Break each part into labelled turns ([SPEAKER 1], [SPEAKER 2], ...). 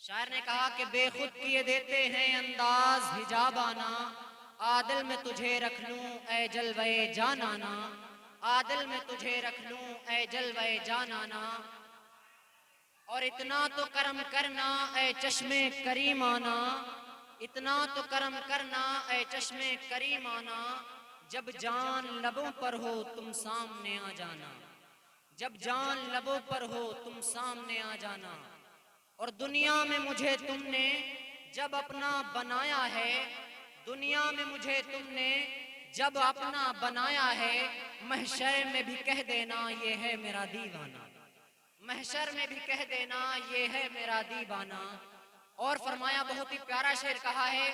[SPEAKER 1] शायर ने कहा कि बेखुद किए देते हैं अंदाज हिजाबाना, आदिल में तुझे रख लूं ए जलवे जानाना, आदिल में तुझे रख लूं ए जलवे जानाना। और इतना तो करम करना ए चश्मे करीमाना, इतना तो करम करना ए चश्मे करीमाना, जब जान लबों पर हो तुम सामने आ जाना, जब जान लबों पर हो तुम सामने आ जाना। और दुनिया में मुझे तुमने जब अपना बनाया है, दुनिया में मुझे तुमने जब अपना बनाया है, महशर में भी कह देना ये है मेरा दीवाना, महशर में भी कह देना ये है मेरा दीवाना। और फरमाया, बहुत ही प्यारा शेर कहा है,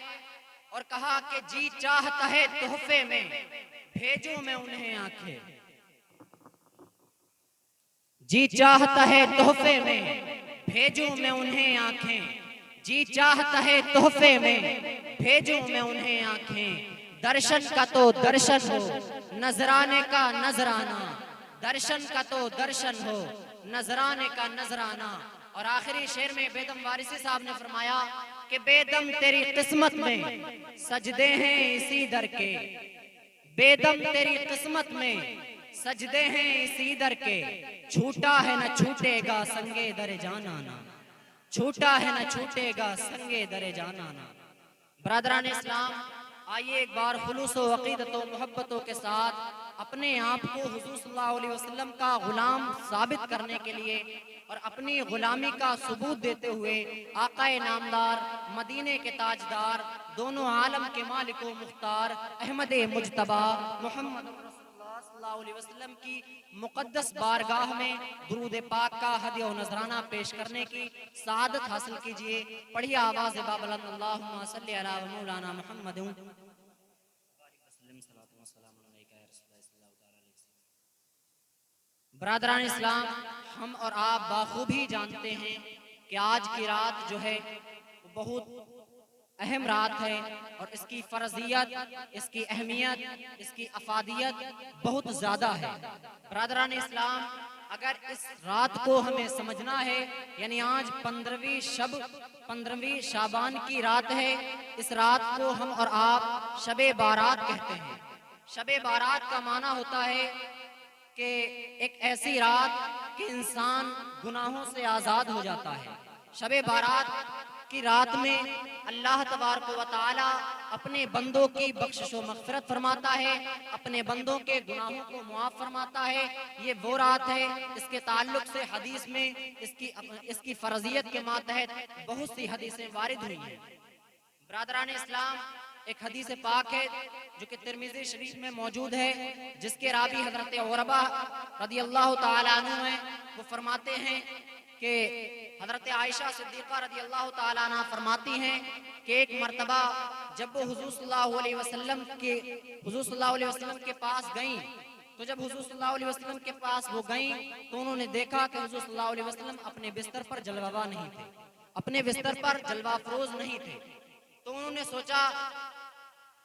[SPEAKER 1] और कहा कि जी चाहता है तोहफे में भेजूं मैं उन्हें आंखें, जी चाहता है तोहफे में भेजूं मैं उन्हें आंखें, जी चाहता है तोहफे में भेजूं मैं उन्हें आंखें। दर्शन का तो दर्शन हो, नजराने का नजराना, दर्शन का तो दर्शन हो, नजराने का नजराना। और आखिरी शेर में बेदम वारिसी साहब ने फरमाया कि बेदम तेरी किस्मत में सजदे हैं इसी दर के, बेदम तेरी किस्मत में सजदे हैं इसी दर के, छूटा है न छूटेगा संगे दरे जानाना, छूटा है न छूटेगा संगे दरे जानाना। बरादरान इस्लाम, आइए एक बार खुलूस व अक़ीदत व मोहब्बतों के साथ अपने आप को हुज़ूर सल्लल्लाहु अलैहि वसल्लम का गुलाम साबित करने के लिए और अपनी गुलामी का सबूत देते हुए आकाए नामदार, मदीने के ताजदार, दोनों आलम के मालिक व मुख्तार अहमद मुज्तबा मोहम्मद सल्लल्लाहु अलैहि वसल्लम की मुक़द्दस बारगाह में दुरूद पाक का हदिया व नजराना पेश करने की सआदत हासिल कीजिए। पढ़िए आवाज़ बाबुलंद, अल्लाहुम्मा सल्लि अला मौलाना मुहम्मद। बरादरान इस्लाम, हम और आप बाखूबी जानते हैं कि आज की रात जो है बहुत अहम रात है और इसकी फर्जियत, इसकी अहमियत, इसकी अफादियत बहुत ज़्यादा है। बरादरान इस्लाम, अगर इस रात को हमें समझना है, यानी आज 15वीं शाबान की रात है, इस रात को हम और आप शबे बारात कहते हैं। शबे बारात का माना होता है कि एक ऐसी रात कि इंसान गुनाहों से आज़ाद हो जाता है। शबे बारात की रात में अल्लाह तबारक व तआला अपने बंदों की बख्शिश व मग़फ़िरत फरमाता है, अपने बंदों के गुनाहों को मुआफ़ फरमाता है। ये वो रात है, इसके ताल्लुक से हदीस में इसकी फ़र्ज़ियत के मातहत बहुत सी हदीसें वारिद हुई हैं। बरादरान इस्लाम, एक हदीस पाक है जो कि तिर्मिज़ी शरीफ में मौजूद है, जिसके रावी हज़रत उरवा रज़ियल्लाहु तआला अन्हु हैं। वो फरमाते हैं कि हज़रत आयशा सिद्दीक़ा रज़ियल्लाहु तआला अन्हा फरमाती हैं कि एक मर्तबा जब वो हुज़ूर सल्लल्लाहु अलैहि वसल्लम के पास गईं, तो जब हुज़ूर सल्लल्लाहु अलैहि वसल्लम के पास वो गईं तो उन्होंने देखा कि हुज़ूर सल्लल्लाहु अलैहि वसल्लम अपने बिस्तर पर जलवा नहीं थे, अपने बिस्तर पर जलवा फरोज नहीं थे। तो उन्होंने सोचा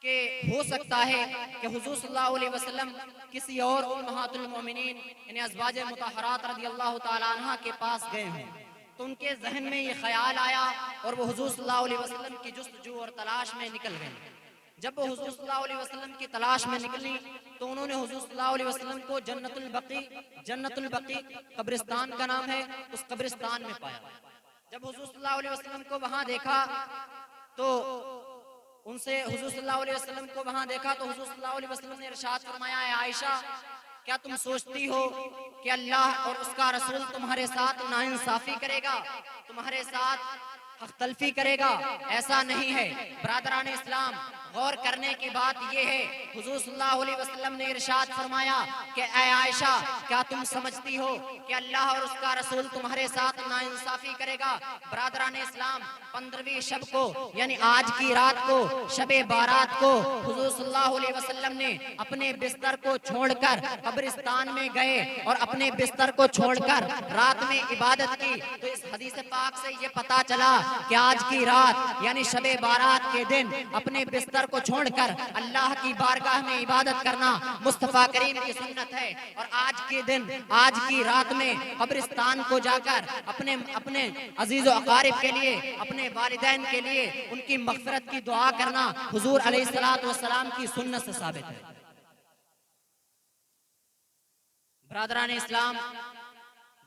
[SPEAKER 1] कि हो सकता है कि हुज़ूर सल्लल्लाहु अलैहि वसल्लम किसी और उम्महातुल मोमिनीन यानी अज़वाज मुतहहरात रज़ियल्लाहु तआला अन्हा के पास गए हों। तो उनके जहन में ये ख्याल आया और वो हुज़ूर सल्लल्लाहु अलैहि वसल्लम की जुस्तजू और तलाश में निकल गए। जब वो हुज़ूर सल्लल्लाहु अलैहि वसल्लम की तलाश में निकली तो उन्होंने हुज़ूर सल्लल्लाहु अलैहि वसल्लम को जन्नतुल बकी कब्रिस्तान का नाम है, उस कब्रिस्तान में पाया। जब हुज़ूर सल्लल्लाहु अलैहि वसल्लम को वहां देखा तो उनसे हुज़ूर सल्लल्लाहु अलैहि वसल्लम को वहां देखा तो हुज़ूर सल्लल्लाहु अलैहि वसल्लम ने इरशाद फरमाया, है आयशा, क्या तुम सोचती हो कि अल्लाह और उसका रसूल तुम्हारे साथ नाइंसाफी करेगा, तुम्हारे साथ हक तलफी करेगा? ऐसा नहीं है। बरादरान इस्लाम, गौर करने की बात यह है, हुज़ूर सल्लल्लाहु अलैहि वसल्लम ने इरशाद फरमाया कि ऐ आयशा, क्या तुम समझती हो कि अल्लाह और उसका रसूल तुम्हारे साथ नाइंसाफी करेगा? बरादरान इस्लाम, 15वीं शब को यानी आज की रात को, शबे बारात को हुज़ूर सल्लल्लाहु अलैहि वसल्लम ने अपने बिस्तर को छोड़कर कब्रिस्तान में गए और अपने बिस्तर को छोड़कर रात में इबादत की। तो इस हदीस पाक से ये पता चला कि आज की रात यानी शबे बारात के दिन अपने बिस्तर को छोड़कर अल्लाह की बारगाह में इबादत करना मुस्तफा करीम की सुन्नत है। और आज के दिन, आज की रात में कब्रिस्तान को जाकर अपने अजीज़ व अकारिब के लिए, अपने वालिदैन के लिए उनकी मग़फ़िरत की दुआ करना हुज़ूर अलैहिस्सलातु वस्सलाम की सुन्नत से साबित है। ब्रादरान इस्लाम,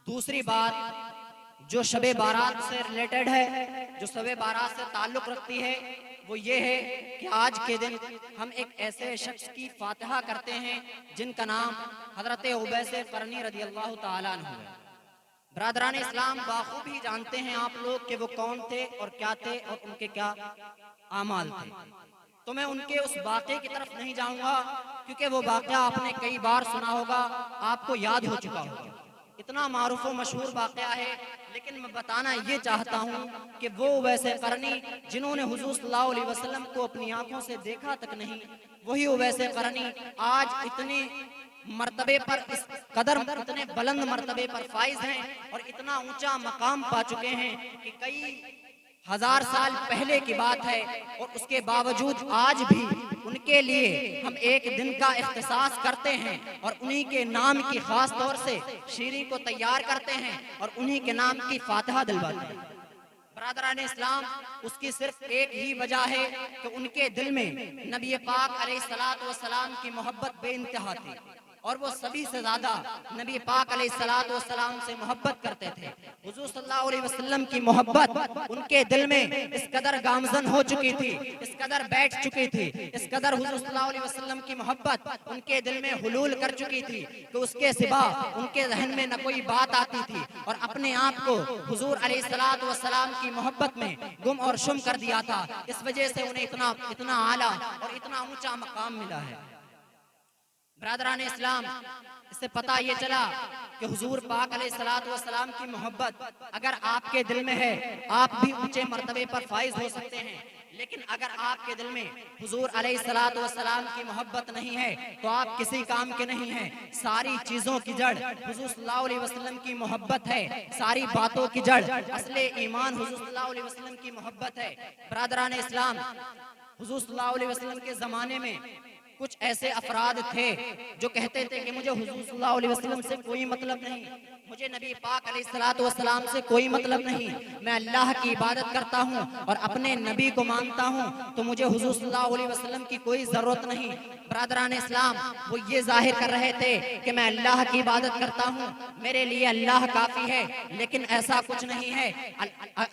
[SPEAKER 1] दूसरी बात जो शबे बारात से रिलेटेड है, जो शबे बारात से ताल्लुक़ रखती है, वो ये है कि आज के दिन हम एक ऐसे शख्स की फातिहा करते हैं जिनका नाम हज़रत उवैस क़रनी रज़ियल्लाहु ताला अन्हु है। ब्रादरान इस्लाम, बाखूबी जानते हैं आप लोग कि वो कौन थे और क्या थे और उनके क्या आमाल थे। तो मैं उनके उस वाक़े की तरफ नहीं जाऊंगा क्योंकि वो वाक़या आपने कई बार सुना होगा, आपको याद हो चुका होगा, इतना मारूफ व मशहूर वाक़या है। लेकिन मैं बताना ये चाहता हूँ कि वो वैसे क़रनी जिन्होंने हुज़ूर सल्लल्लाहु अलैहि वसल्लम को अपनी आंखों से देखा तक नहीं, वही वैसे क़रनी आज इतने मर्तबे पर, इस कदर इतने बुलंद मर्तबे पर फाइज हैं और इतना ऊंचा मकाम पा चुके हैं कि कई हजार साल पहले की बात है और उसके बावजूद आज भी उनके लिए हम एक दिन का इख्तिसास करते हैं और उन्हीं के नाम की खास तौर से शीरी को तैयार करते हैं और उन्हीं के नाम की फातिहा दिलवाते हैं। बरादरान इस्लाम, उसकी सिर्फ एक ही वजह है कि उनके दिल में नबी पाक अलैहिस्सलातु वस्सलाम की मोहब्बत बेइंतहा थी और वो सभी से ज्यादा नबी पाक अलैहिस्सलातु वस्सलाम से मोहब्बत करते थे। हुजूर सल्लल्लाहु अलैहि वसल्लम की मोहब्बत उनके दिल में इस कदर गामजन हो चुकी थी, इस कदर बैठ चुकी थी, इस कदर हुजूर सल्लल्लाहु अलैहि वसल्लम की मोहब्बत उनके दिल में हुलूल कर चुकी थी कि उसके सिवा उनके जहन में न कोई बात आती थी और अपने आप को हुजूर अलैहिस्सलातु वस्सलाम की मोहब्बत में गुम और शुम कर दिया था। इस वजह से उन्हें इतना आला और इतना ऊंचा मकाम मिला है। ब्रादरान इस्लाम, इससे पता ये चला कि हुजूर पाक अलैहिस्सलातु वस्सलाम की मोहब्बत अगर आपके दिल में है, आप भी ऊंचे मर्तबे पर फाइज हो सकते हैं। लेकिन अगर आपके दिल में हुजूर अलैहिस्सलातु वस्सलाम की मोहब्बत नहीं है तो आप किसी काम के नहीं हैं। सारी चीजों की जड़ हुजूर सल्लल्लाहु अलैहि वसल्लम की मोहब्बत है, सारी बातों की जड़ असले ईमान हुजूर सल्लल्लाहु अलैहि वसल्लम की मोहब्बत है। ब्रादरान इस्लाम, हुजूर सल्लल्लाहु अलैहि वसल्लम के जमाने में कुछ ऐसे अफराद थे जो कहते थे कि मुझे हुजूर सल्लल्लाहु अलैहि वसल्लम से कोई मतलब नहीं, मुझे नबी पाक अलैहिस्सलातु वस्सलाम से कोई मतलब नहीं, मैं अल्लाह की इबादत करता हूँ और अपने नबी को मानता हूँ, तो मुझे हुजूर सल्लल्लाहु अलैहि वसल्लम की कोई ज़रूरत नहीं। ब्रादरान इस्लाम, वो ये जाहिर कर रहे थे कि मैं अल्लाह की इबादत करता हूँ, मेरे लिए अल्लाह काफ़ी है। लेकिन ऐसा कुछ नहीं है,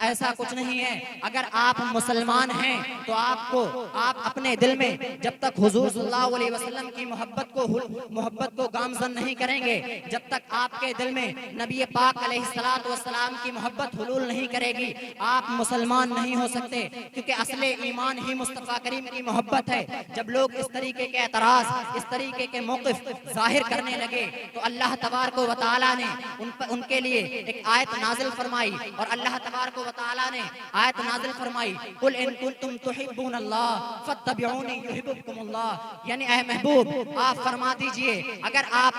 [SPEAKER 1] ऐसा कुछ नहीं है। अगर आप मुसलमान हैं तो आप अपने दिल में जब तक हुजूर सल्लल्लाहु अलैहि वसल्लम की मोहब्बत को गामजन नहीं करेंगे, जब तक आपके दिल में नबी पाक अलैहिस्सलातु वस्सलाम की मोहब्बत हुलूल नहीं करेगी, आप मुसलमान नहीं हो सकते। क्योंकि असले ईमान ही मुस्तफ़ा करीम की मोहब्बत है। जब लोग इस तरीके के एतराज़, इस तरीके के मौक़िफ़ ज़ाहिर करने लगे तो अल्लाह तबारक व तआला ने उनके लिए एक आयत नाज़िल फरमाई और अल्लाह तबारक व तआला ने आयत नाज़िल फरमाई, कुल इन कुंतुम तुहिब्बूनल्लाह फत्तबिऊनी युहिब्बुकुमुल्लाह। यानी ऐ महबूब आप फरमा दीजिए, अगर आप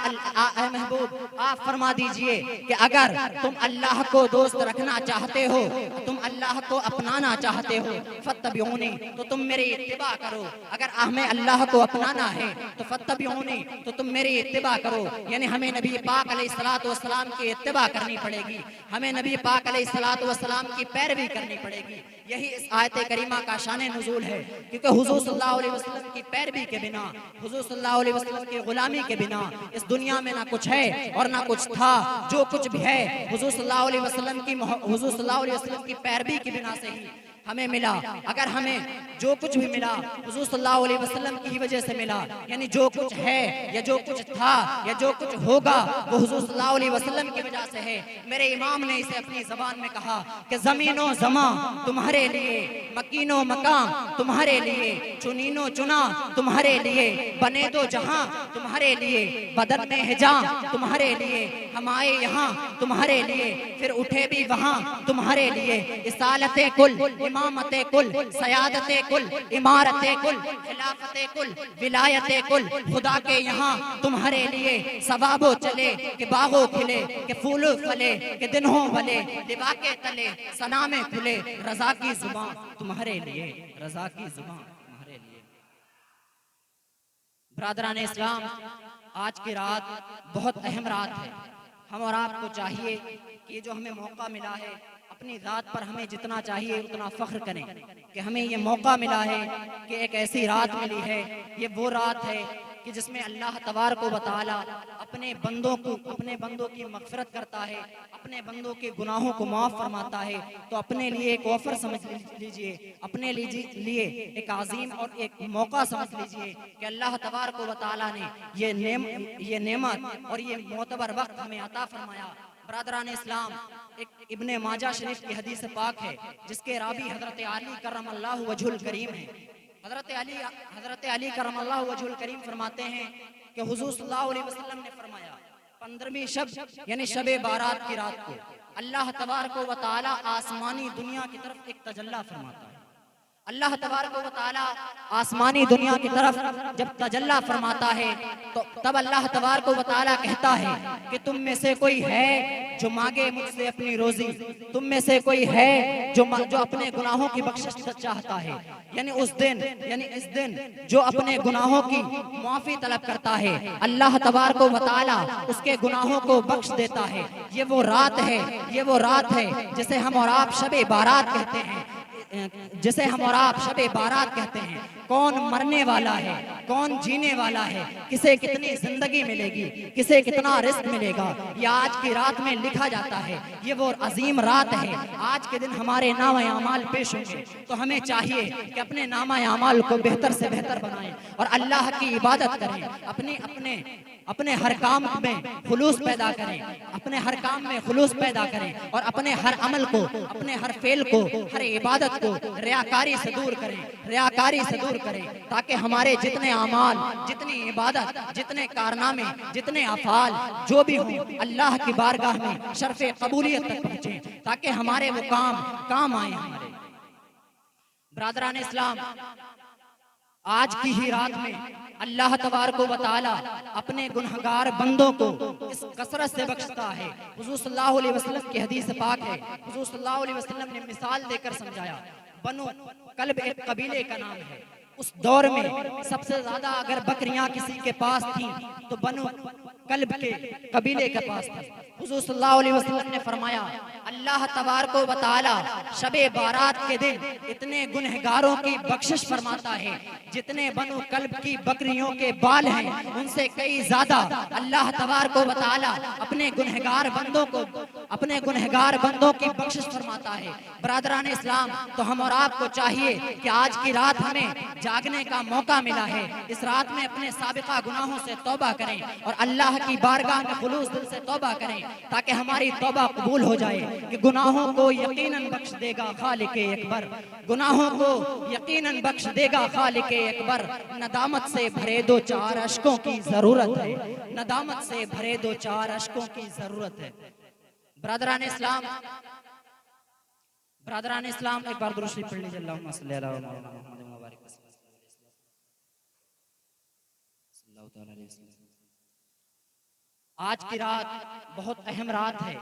[SPEAKER 1] फरमा दीजिए कि अगर तुम अल्लाह को दोस्त रखना चाहते हो, तुम अल्लाह को अपनाना चाहते हो, फत्तबिऊनी, तो तुम मेरी इत्तिबा करो। अगर हमें अल्लाह को अपनाना है तो फत्तबिऊनी, तो तुम मेरी इत्तिबा करो। यानी हमें नबी पाक अलैहिस्सलातु वस्सलाम की इत्तिबा करनी पड़ेगी, हमें नबी पाक अलैहिस्सलातु वस्सलाम की पैरवी करनी पड़ेगी। यही इस आयत करीमा का शान नुज़ूल है। क्योंकि हुजूर सल्लल्लाहु अलैहि वसल्लम की पैरवी के बिना, हुजूर सल्लल्लाहु अलैहि वसल्लम की गुलामी के बिना इस दुनिया में ना कुछ है और ना कुछ था। जो कुछ भी है हुजूर सल्लल्लाहु अलैहि वसल्लम की पैरवी की बिना से ही हमें मिला। अगर हमें जो कुछ भी मिला हुजूर सल्लल्लाहु अलैहि वसल्लम की वजह से मिला। यानी जो कुछ है या जो कुछ था या जो कुछ होगा वो हुजूर सल्लल्लाहु अलैहि वसल्लम की वजह से है। मेरे इमाम ने इसे अपनी ज़बान में कहा कि ज़मीनो ज़मा तुम्हारे लिए, मकीनो मकाम तुम्हारे लिए, चुनीनो चुना तुम्हारे लिए, बने दो जहां तुम्हारे लिए, बदन में हिजा तुम्हारे लिए, हम आए यहाँ तुम्हारे लिए, फिर उठे भी वहाँ तुम्हारे लिए, इसालते कुल इमामते कुल, सयादते कुल, इमारते कुल, खिलाफते कुल, विलायते कुल। खुदा के यहाँ तुम्हारे लिए सवाबो चले कि बागो खिले, कि फूलो फले, कि दिनों भले, दिवा के तले सनामे खुले। रजा की जुबान तुम्हारे लिए, रजा की जुबान तुम्हारे लिए। ब्रादरान इस्लाम, आज की रात बहुत अहम रात है। हम और आपको चाहिए कि ये जो हमें मौका मिला है, अपनी रात पर हमें जितना चाहिए उतना फख्र करें कि हमें ये मौका मिला है कि एक ऐसी रात मिली है। ये वो रात है कि जिसमें अल्लाह तबारक व तआला अपने बंदों की मग़फ़िरत करता है, अपने बंदों के गुनाहों को माफ़ फरमाता है। तो अपने लिए एक ऑफर समझ लीजिए, अपने लिए एक अज़ीम और एक मौका समझ लीजिए कि अल्लाह तबारक व तआला ने ये नेमत और ये मोतबर वक्त हमें अता फरमाया। ब्रादरान इस्लाम, एक इब्ने माजा शरीफ की हदीस पाक है जिसके रावी हज़रत अली करमल्लाहु वजहुल करीम है। हज़रत अली करमल्लाहु वजहुल करीम फरमाते हैं कि हुज़ूर सल्लल्लाहु अलैहि वसल्लम ने फरमाया, 15वीं शब यानी शबे बारात की रात को अल्लाह तबारक व तआला आसमानी दुनिया की तरफ एक तजल्ला फरमाता है। अल्लाह तबारक व तआला आसमानी दुनिया की तरफ जब तजल्ला फरमाता है तो तब अल्लाह तबारक व तआला कहता है कि तुम में से कोई है जो मांगे मुझसे अपनी रोजी, तुम में से कोई है जो अपने गुनाहों की बख्शिश चाहता है। यानी इस दिन जो अपने गुनाहों की माफी तलब करता है, अल्लाह तबारक व तआला उसके गुनाहों को बख्श देता है। ये वो रात है जिसे हम और आप शबे बारात कहते हैं, जिसे हम और आप शबे बारात कहते हैं। कौन मरने वाला है, कौन जीने वाला है, किसे कितनी जिंदगी मिलेगी, किसे कितना रिस्क मिलेगा, ये आज की रात में लिखा जाता है। ये वो अजीम रात है। आज के दिन हमारे नामा अमाल पेश होंगे तो हमें चाहिए कि अपने नामा अमाल को बेहतर से बेहतर बनाएं और अल्लाह की इबादत करें। अपने हर काम में खुलूस पैदा करें, अपने हर काम में खुलूस पैदा करें और अपने हर अमल को, अपने हर फेल को, हर इबादत को रियाकारी से दूर करें, ताकि हमारे जितने अमाल, जितनी इबादत, जितने कारनामे, जितने अफ़ाल जो भी हों अल्लाह की बारगाह में शर्फ़े कबूलियत तक पहुँचे, ताकि हमारे वो काम आए हमारे। ब्रादरान इस्लाम, आज की ही रात में अल्लाह तबारक व तआला अपने गुनहगार बंदों को इस कसरत से बख्शता है। हुज़ूर सल्लल्लाहु अलैहि वसल्लम की हदीस पाक है, हुज़ूर सल्लल्लाहु अलैहि वसल्लम ने मिसाल देकर समझाया। बनु कल्ब एक कबीले का नाम है। उस दौर में सबसे ज्यादा अगर बकरियां किसी के पास थी तो बनु कल्ब के कबीले के पास थी। हुज़ूर सल्लल्लाहु अलैहि वसल्लम ने फरमाया, अल्लाह तबारक व तआला शबे बारात के दिन इतने गुनहगारों की बख्शिश फरमाता है जितने बनु कल्ब की बकरियों के बाल हैं उनसे कई ज्यादा अल्लाह तबारक व तआला अपने गुनहगार बंदों की बख्शिश फरमाता है। ब्रादरान इस्लाम, तो हम और आपको चाहिए कि आज की रात हमें जागने का मौका मिला है। इस रात में अपने साबिका गुनाहों से तौबा करें और अल्लाह की बारगाह में खुलूस दिल से तौबा करें ताकि हमारी तौबा कबूल हो जाए। कि गुनाहों को यकीनन बख्श देगा खालिके अकबर, गुनाहों को यकीनन बख्श देगा खालिके अकबर। नदामत से भरे दो चार अश्कों की जरूरत है, नदामत से भरे दो चार अश्कों की जरूरत है। ब्रादरान इस्लाम, एक बार दुरूद शरीफ पढ़ लीजिए। अल्लाहुम्मा सल्ली अला मुहम्मद व बारिक सल्लल्लाहु अलैहि वसल्लम। आज की रात बहुत अहम रात है।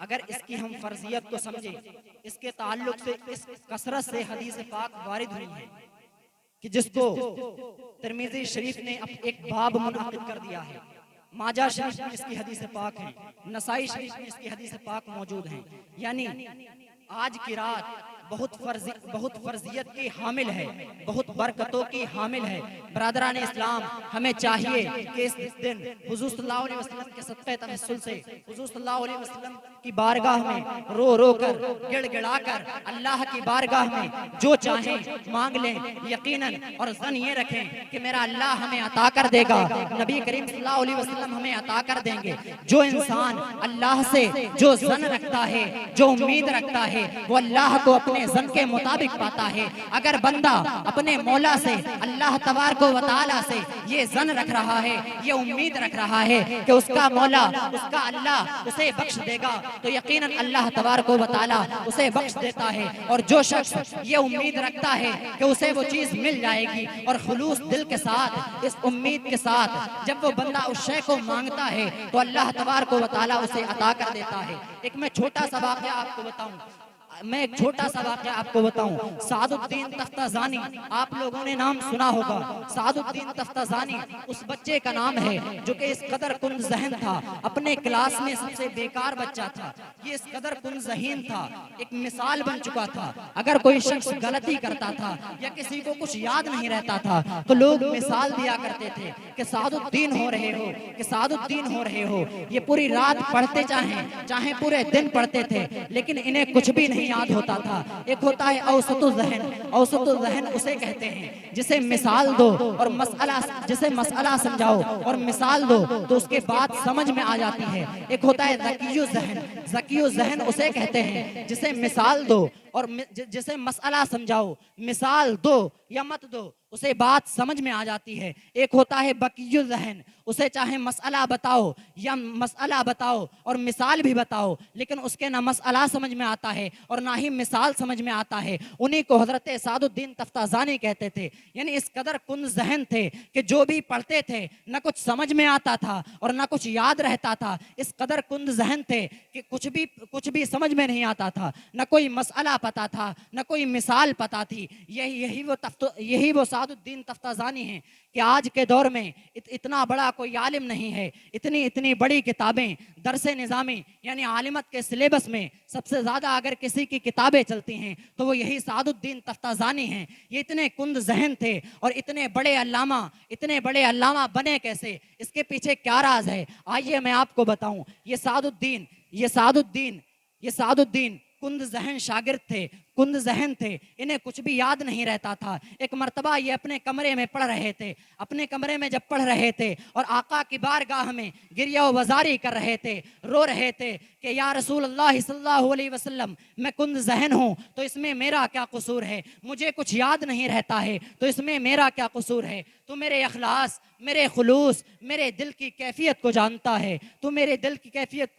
[SPEAKER 1] अगर इसकी हम फर्जियत को समझें, इसके ताल्लुक से इस कसरत से हदीस पाक वारिद हुई है कि जिसको तिर्मिज़ी शरीफ ने एक बाब मुनअक़िद कर दिया है। माजा शरीफ में इसकी हदीस पाक है, नसाई शरीफ में इसकी हदीस पाक मौजूद हैं। यानी आज की रात बहुत फर्जियत की हामिल है, बहुत बरकतों की हामिल है। ब्रादरान इस्लाम, हमें चाहिए कि इस दिन हुज़ूर सल्लल्लाहु अलैहि वसल्लम के सदक़े तवस्सुल से हुज़ूर सल्लल्लाहु अलैहि वसल्लम की बारगाह में रो कर, गिड़गिड़ा कर अल्लाह की बारगाह में जो चाहें मांग लें यकीनन, और ज़न ये रखें कि मेरा अल्लाह हमें अता कर देगा, नबी करीम सल्लल्लाहु अलैहि वसल्लम हमें अता कर देंगे। जो इंसान अल्लाह से जो ज़न रखता है, जो उम्मीद रखता है, वो अल्लाह को अपने अपने जन के मुताबिक पाता है। अगर बंदा अपने मौला से, अल्लाह तबारक व तआला से ये जन रख रहा है, ये उम्मीद रख रहा है कि उसका मौला, उसका अल्लाह उसे बख्श देगा, तो यकीनन अल्लाह तबारक व तआला उसे बख्श देता है। और जो शख्स ये उम्मीद रखता है कि उसे वो चीज मिल जाएगी, और खुलूस दिल के साथ, इस उम्मीद के साथ जब वो बंदा उस शय को मांगता है तो अल्लाह तबारक व तआला उसे अता कर देता है। एक मैं छोटा सा वाक़या आपको बताऊं, मैं एक छोटा सा वाक़या आपको बताऊं। सादुद्दीन तफ्ताज़ानी, आप लोगों ने नाम सुना होगा। सादुद्दीन तफ्ताज़ानी उस बच्चे का नाम है जो कि इस कदर कुन ज़हन था, अपने क्लास में सबसे बेकार बच्चा था। ये इस कदर कुन ज़हीन था, एक मिसाल बन चुका था। अगर कोई शख्स गलती करता था या किसी को कुछ याद नहीं रहता था तो लोग मिसाल दिया करते थे कि सादुद्दीन हो रहे हो, कि सादुद्दीन हो रहे हो। ये पूरी रात पढ़ते चाहे पूरे दिन पढ़ते थे, लेकिन इन्हें कुछ भी नहीं याद होता था। एक होता है औसतुल ज़हन, औसतुल ज़हन उसे कहते हैं जिसे मिसाल दो और मसला, जिसे मसला समझाओ और मिसाल दो तो उसके बाद समझ में आ जाती है। एक होता है ज़कियुल ज़हन, ज़कियुल ज़हन उसे कहते हैं जिसे मिसाल दो और जिसे मसला समझाओ, मिसाल दो या मत दो उसे बात समझ में आ जाती है। एक होता है बकियुल ज़हन, उसे चाहे मसला बताओ या मसला बताओ और मिसाल भी बताओ, लेकिन उसके ना मसला समझ में आता है और ना ही मिसाल समझ में आता है। उन्हीं को हज़रत सादुद्दीन तफ्ताज़ानी कहते थे। यानी इस कदर कुन ज़हन थे कि जो भी पढ़ते थे न कुछ समझ में आता था और न कुछ याद रहता था। इस कदर कुन ज़हन थे कि कुछ भी समझ में नहीं आता था, न कोई मसला पता था, न कोई मिसाल पता थी। यही वो सादुद्दीन तफ्ताज़ानी हैं कि आज के दौर में इतना बड़ा कोई आलिम नहीं है। इतनी बड़ी किताबें दरसे निज़ामी यानी आलिमत के सिलेबस में सबसे ज़्यादा अगर किसी की किताबें चलती हैं तो वो यही सादुद्दीन तफ्ताज़ानी हैं। ये इतने कुंद ज़हन थे और इतने बड़े अल्लामा बने कैसे, इसके पीछे क्या राज है, आइए मैं आपको बताऊं। ये सादुद्दीन कुंद ज़हन शागिर्द थे, कुंद ज़हन थे, इन्हें कुछ भी याद नहीं रहता था। एक मर्तबा ये अपने कमरे में पढ़ रहे थे, अपने कमरे में जब पढ़ रहे थे और आका की बारगाह में गिरिया वज़ारी कर रहे थे, रो रहे थे कि या रसूल अल्लाह सल्लल्लाहु अलैहि वसल्लम, मैं कुंद ज़हन हूँ तो इसमें मेरा क्या कसूर है, मुझे कुछ याद नहीं रहता है तो इसमें मेरा क्या कसूर है। तू मेरे अखलास, मेरे खुलूस, मेरे दिल की कैफियत को जानता है, तुम मेरे दिल की कैफियत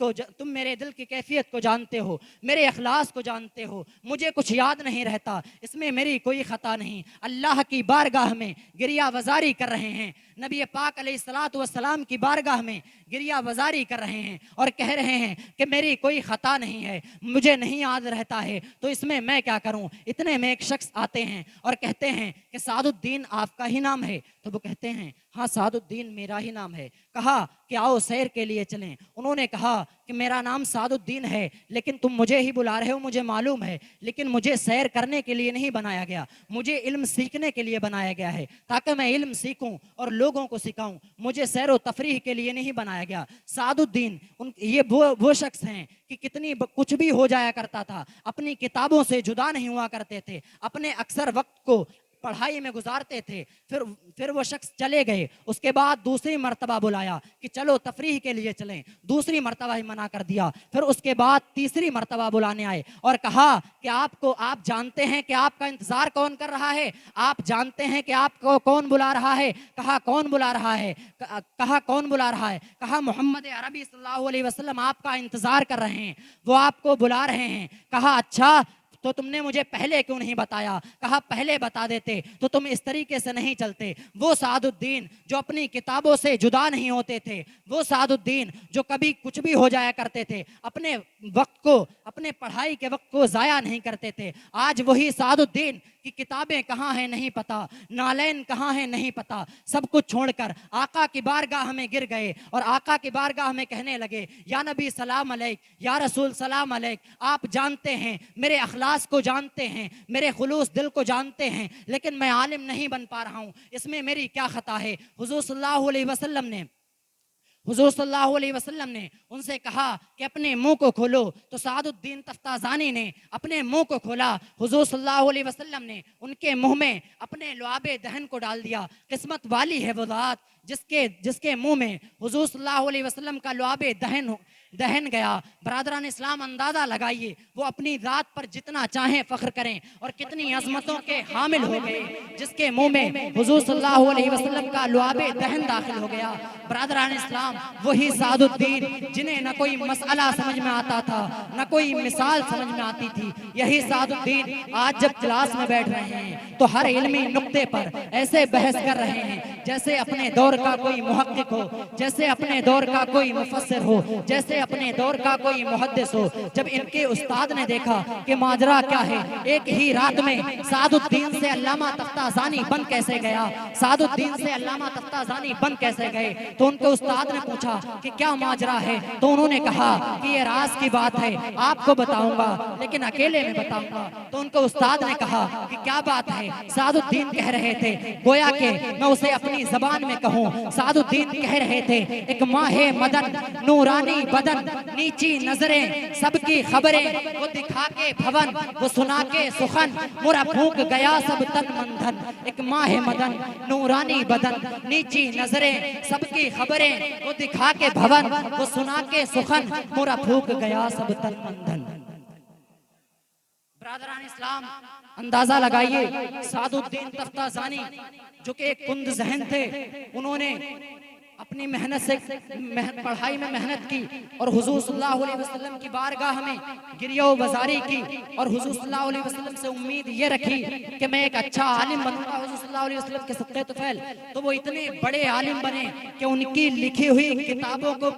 [SPEAKER 1] को जानते हो, मेरे अखलास को जानते हो, मुझे कुछ याद नहीं रहता, इसमें मेरी कोई खता नहीं। अल्लाह की बारगाह में गिरिया वज़ारी कर रहे हैं, नबी पाक अलैहिस्सलातु वस्सलाम की बारगाह में गिरिया वज़ारी कर रहे हैं और कह रहे हैं कि मेरी कोई खता नहीं है, मुझे नहीं याद रहता है तो इसमें मैं क्या करूं। इतने में एक शख्स आते हैं और कहते हैं कि सादुद्दीन आपका ही नाम है? तो वो कहते हैं हाँ सादुद्दीन मेरा ही नाम है। कहा कि आओ सैर के लिए चलें। उन्होंने कहा कि मेरा नाम सादुद्दीन है लेकिन तुम मुझे ही बुला रहे हो, मुझे मालूम है, लेकिन मुझे सैर करने के लिए नहीं बनाया गया, मुझे इल्म सीखने के लिए बनाया गया है ताकि मैं इल्म सीखूं और लोगों को सिखाऊं, मुझे सैर व तफरीह के लिए नहीं बनाया गया। सादुद्दीन ये वो शख्स हैं कि कुछ भी हो जाया करता था, अपनी किताबों से जुदा नहीं हुआ करते थे, अपने अक्सर वक्त को पढ़ाई में गुजारते थे। फिर वो शख्स चले गए। उसके बाद दूसरी मर्तबा बुलाया कि चलो तफरीह के लिए चलें, दूसरी मर्तबा ही मना कर दिया। फिर उसके बाद तीसरी मर्तबा बुलाने आए और कहा कि आप जानते हैं कि आपका इंतजार कौन कर रहा है, आप जानते हैं कि आपको कौन बुला रहा है? कहा कौन बुला रहा है? कहा मोहम्मद अरबी सल्लल्लाहु अलैहि वसल्लम आपका इंतजार कर रहे हैं, वो आपको बुला रहे हैं। कहा अच्छा, तो तुमने मुझे पहले क्यों नहीं बताया? कहा पहले बता देते तो तुम इस तरीके से नहीं चलते। वो सादुद्दीन जो अपनी किताबों से जुदा नहीं होते थे, वो सादुद्दीन जो कभी कुछ भी हो जाया करते थे, अपने वक्त को, अपने पढ़ाई के वक्त को ज़ाया नहीं करते थे। आज वही सादुद्दीन की किताबें कहाँ हैं नहीं पता, नालैन कहाँ हैं नहीं पता, सब कुछ छोड़कर आका की बारगाह में गिर गए और आका की बारगाह में कहने लगे या नबी सलाम अलैक, या रसूल सलाम अलैक, आप जानते हैं, मेरे अखलास को जानते हैं, मेरे खुलूस दिल को जानते हैं, लेकिन मैं आलिम नहीं बन पा रहा हूँ, इसमें मेरी क्या खता है? हुजूर सल्लल्लाहु अलैहि वसल्लम ने उनसे कहा कि अपने मुंह को खोलो। तो सादुद्दीन तफ्ताज़ानी ने अपने मुंह को खोला। हुजूर सल्लल्लाहु अलैहि वसल्लम ने उनके मुंह में अपने लुआबे दहन को डाल दिया। किस्मत वाली है वो ज़ात जिसके मुंह में हुजूर सल्लल्लाहु अलैहि वसल्लम का लुआबे दहन दहन गया। बरादरान इस्लाम, अंदाजा लगाइए वो अपनी रात पर जितना चाहें फख्र करें और कितनी अजमतों के हामिल हो गए, जिसके मुंह में हुजूर सल्लल्लाहु अलैहि वसल्लम का लुआबे दहन दाखिल हो गया। बरादरान इस्लाम, वही सादुद्दीन जिन्हें न कोई मसला समझ में आता था, न कोई मिसाल समझ में आती थी, यही सादुद्दीन आज जब क्लास में बैठ रहे हैं तो हर इल्मी नुक्ते पर ऐसे बहस कर रहे हैं जैसे अपने दौर का कोई मुहक्किक हो, जैसे अपने दौर का कोई मुफस्सिर हो, जैसे अपने दौर का कोई मुहद्दिस हो। जब इनके उस्ताद ने देखा कि माजरा क्या है, एक ही रात में सादुद्दीन से अल्लामा तख्ताज़ानी बन कैसे गया, सादुद्दीन से अल्लामा तख्ताज़ानी बन कैसे गए, तो उनके उस्ताद ने पूछा कि क्या माजरा है, तो उन्होंने कहा कि ये राज की बात है, आपको बताऊंगा लेकिन अकेले में बताऊंगा। तो उनके उस्ताद ने कहा कि क्या बात है। सादुद्दीन कह रहे थे, गोया के मैं उसे अपनी जबान में कहूँ, सादुद्दीन कह रहे थे, एक माहे मदन नूरानी बदन, नीची नजरें सबकी खबरें, वो दिखा के भवन वो सुना के सुखन, मुरा भूख गया सब तन मंधन। एक माहे मदन नूरानी बदन, नीची नजरें सबकी खबरें, वो दिखा के भवन वो सुना के सुखन, मुरा भूख गया सब तन मंधन। बरादरान इस्लाम, अंदाजा लगाइए सादुद्दीन तख्ताज़ानी जो कि एक कुंद ज़हन थे, उन्होंने अपनी मेहनत से पढ़ाई में मेहनत की और हुजूर सल्लल्लाहु अलैहि वसल्लम की बारगाह में गिरिया वज़ारी की और हुजूर सल्लल्लाहु अलैहि वसल्लम से उम्मीद ये रखी कि मैं एक अच्छा आलिम बनूंगा हुजूर सल्लल्लाहु अलैहि वसल्लम के सदक़े तुफ़ैल। तो वो इतने बड़े आलिम बने कि उनकी लिखी हुई किताबों को